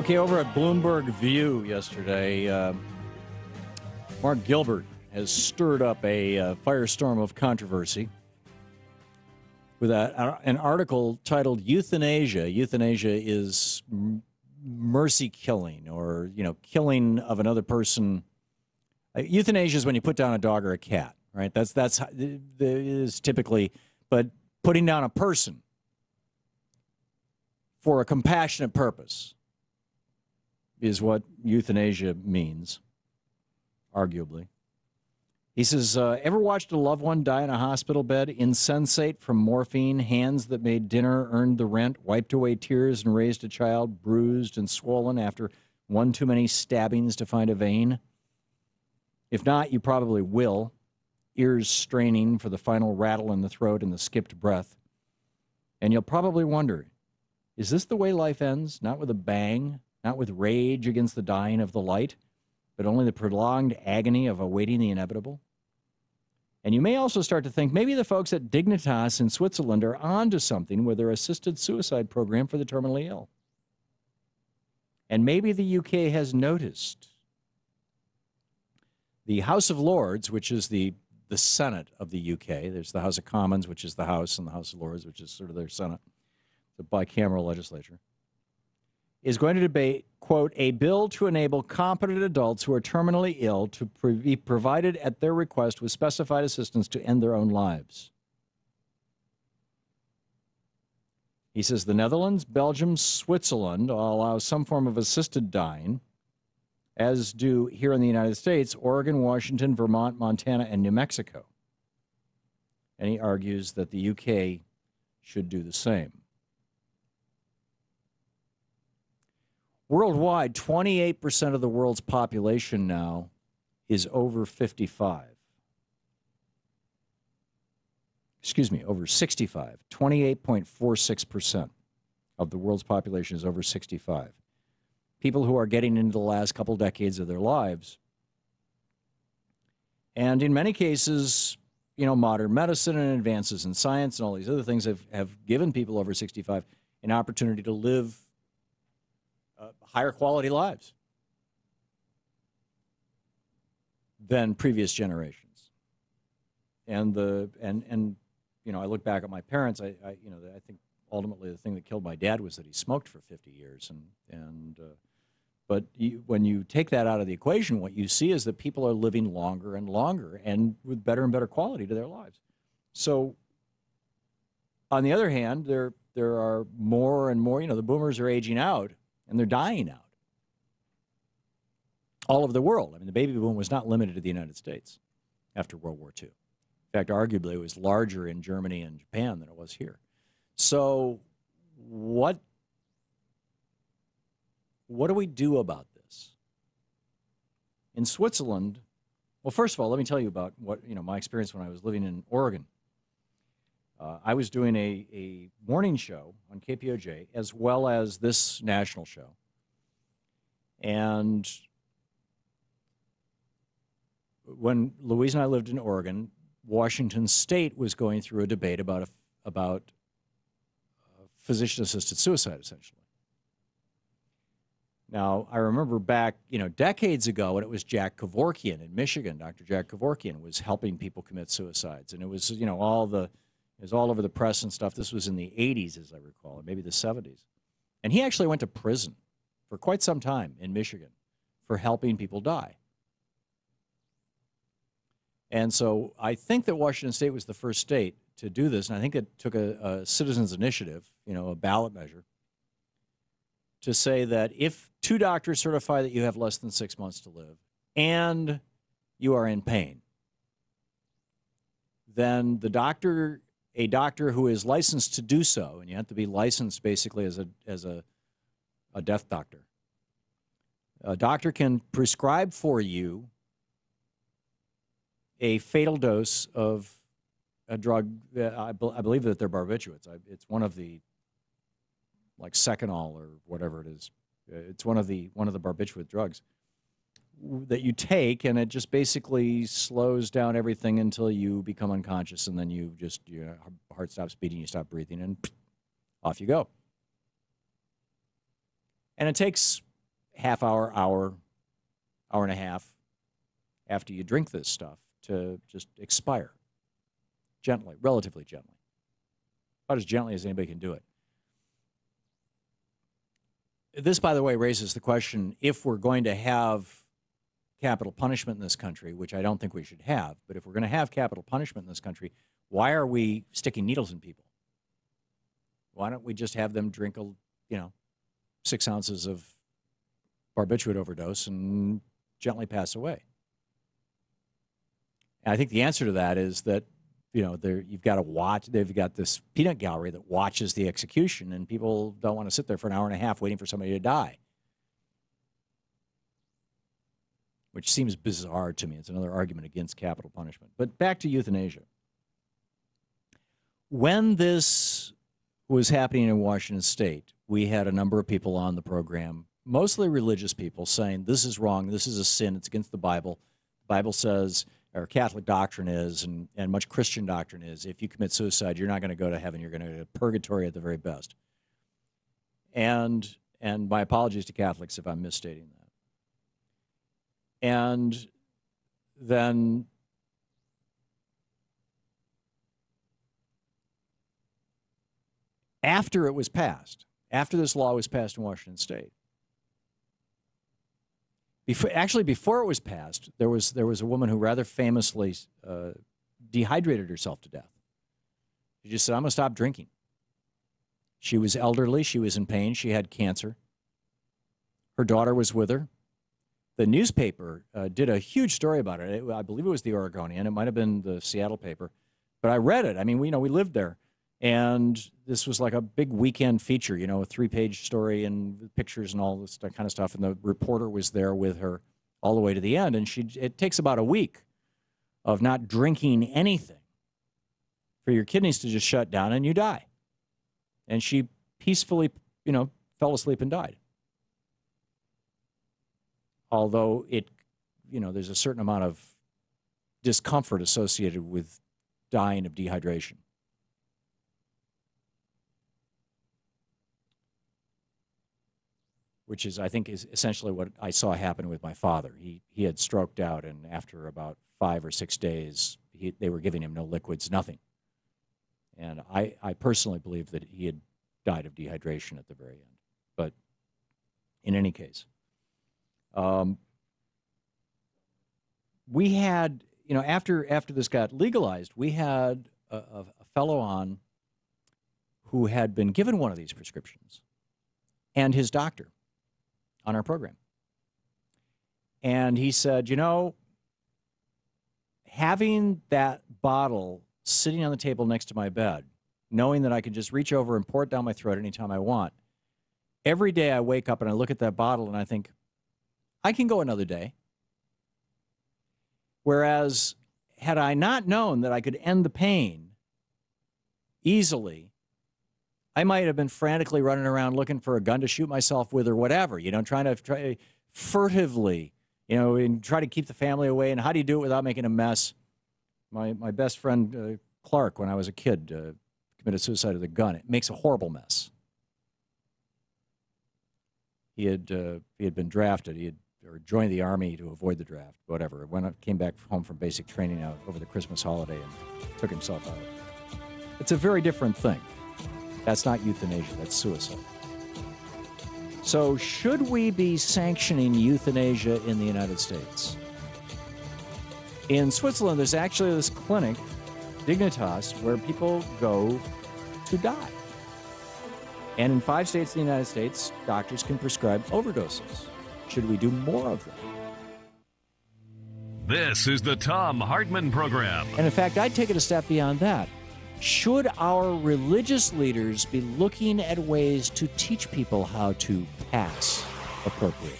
Okay, over at Bloomberg View yesterday, Mark Gilbert has stirred up a firestorm of controversy with an article titled "Euthanasia." Euthanasia is mercy killing, or killing of another person. Euthanasia is when you put down a dog or a cat, right? That's how, is typically, but putting down a person for a compassionate purpose is what euthanasia means, arguably. He says, ever watched a loved one die in a hospital bed, insensate from morphine, hands that made dinner, earned the rent, wiped away tears, and raised a child, bruised and swollen after one too many stabbings to find a vein? If not, you probably will, ears straining for the final rattle in the throat and the skipped breath. And you'll probably wonder, is this the way life ends? Not with a bang, not with rage against the dying of the light, but only the prolonged agony of awaiting the inevitable? And you may also start to think maybe the folks at Dignitas in Switzerland are onto something with their assisted suicide program for the terminally ill. And maybe the UK has noticed. The House of Lords, which is the Senate of the UK, there's the House of Commons, which is the House, and the House of Lords, which is sort of their Senate, the bicameral legislature, is going to debate, quote, a bill to enable competent adults who are terminally ill to be provided at their request with specified assistance to end their own lives. He says the Netherlands, Belgium, Switzerland all allow some form of assisted dying, as do here in the United States, Oregon, Washington, Vermont, Montana, and New Mexico. And he argues that the UK should do the same. Worldwide, 28% of the world's population now is over 55. Excuse me, over 65. 28.46% of the world's population is over 65. People who are getting into the last couple decades of their lives. And in many cases, modern medicine and advances in science and all these other things have given people over 65 an opportunity to live higher quality lives than previous generations. And I look back at my parents. I think ultimately the thing that killed my dad was that he smoked for 50 years. But when you take that out of the equation, what you see is that people are living longer and longer and with better and better quality to their lives. So, on the other hand, there are more and more. The boomers are aging out. And they're dying out all over the world. I mean, the baby boom was not limited to the United States after World War II. In fact, arguably, it was larger in Germany and Japan than it was here. So what do we do about this? In Switzerland, well, first of all, let me tell you about my experience when I was living in Oregon. I was doing a morning show on KPOJ as well as this national show. And when Louise and I lived in Oregon, Washington State was going through a debate about physician-assisted suicide, essentially. Now, I remember back, decades ago, when it was Jack Kevorkian in Michigan. Dr. Jack Kevorkian was helping people commit suicides. And it was, it was all over the press and stuff. This was in the 80s, as I recall, or maybe the 70s. And he actually went to prison for quite some time in Michigan for helping people die. And so I think that Washington State was the first state to do this, and I think it took a citizens' initiative, a ballot measure, to say that if 2 doctors certify that you have less than 6 months to live and you are in pain, then a doctor who is licensed to do so, and you have to be licensed basically as a death doctor. A doctor can prescribe for you a fatal dose of a drug. I believe that they're barbiturates. It's one of the, like Seconal or whatever it is. It's one of the barbiturate drugs that you take, and it just basically slows down everything until you become unconscious, and then your heart stops beating, you stop breathing, and off you go. And it takes half hour, hour and a half after you drink this stuff to just expire gently, relatively gently, about as gently as anybody can do it. This, by the way, raises the question, if we're going to have capital punishment in this country, which I don't think we should have, but if we're going to have capital punishment in this country, why are we sticking needles in people? Why don't we just have them drink, 6 ounces of barbiturate overdose and gently pass away? And I think the answer to that is that, you've got to watch. They've got this peanut gallery that watches the execution, and people don't want to sit there for an hour and a half waiting for somebody to die, which seems bizarre to me. It's another argument against capital punishment. But back to euthanasia. When this was happening in Washington State, we had a number of people on the program, mostly religious people, saying this is wrong, this is a sin, it's against the Bible. The Bible says, or Catholic doctrine is, and much Christian doctrine is, if you commit suicide, you're not going to go to heaven, you're going to go to purgatory at the very best. And my apologies to Catholics if I'm misstating that. And then after it was passed, after this law was passed in Washington State, before it was passed, there was a woman who rather famously dehydrated herself to death. She just said, I'm going to stop drinking. She was elderly. She was in pain. She had cancer. Her daughter was with her. The newspaper did a huge story about it. I believe it was the Oregonian. It might have been the Seattle paper. But I read it. I mean, we lived there. And this was like a big weekend feature, a 3-page story and pictures and all this kind of stuff. And the reporter was there with her all the way to the end. And it takes about a week of not drinking anything for your kidneys to just shut down and you die. And she peacefully, fell asleep and died. Although there's a certain amount of discomfort associated with dying of dehydration. Which is, I think, is essentially what I saw happen with my father. He had stroked out, and after about 5 or 6 days, they were giving him no liquids, nothing. And I personally believe that he had died of dehydration at the very end. But in any case, we had, after this got legalized, we had a fellow on who had been given one of these prescriptions, and his doctor on our program. And he said, having that bottle sitting on the table next to my bed, knowing that I could just reach over and pour it down my throat anytime I want, every day I wake up and I look at that bottle and I think, I can go another day. Whereas, had I not known that I could end the pain easily, I might have been frantically running around looking for a gun to shoot myself with or whatever, trying to furtively, and try to keep the family away. And how do you do it without making a mess? My best friend, Clark, when I was a kid, committed suicide with a gun. It makes a horrible mess. He had been drafted. Or joined the Army to avoid the draft, whatever. Came back home from basic training out over the Christmas holiday and took himself out. It's a very different thing. That's not euthanasia, that's suicide. So should we be sanctioning euthanasia in the United States? In Switzerland, there's actually this clinic, Dignitas, where people go to die. And in 5 states in the United States, doctors can prescribe overdoses. Should we do more of them? This is the Thom Hartmann Program. And in fact, I'd take it a step beyond that. Should our religious leaders be looking at ways to teach people how to pass appropriately?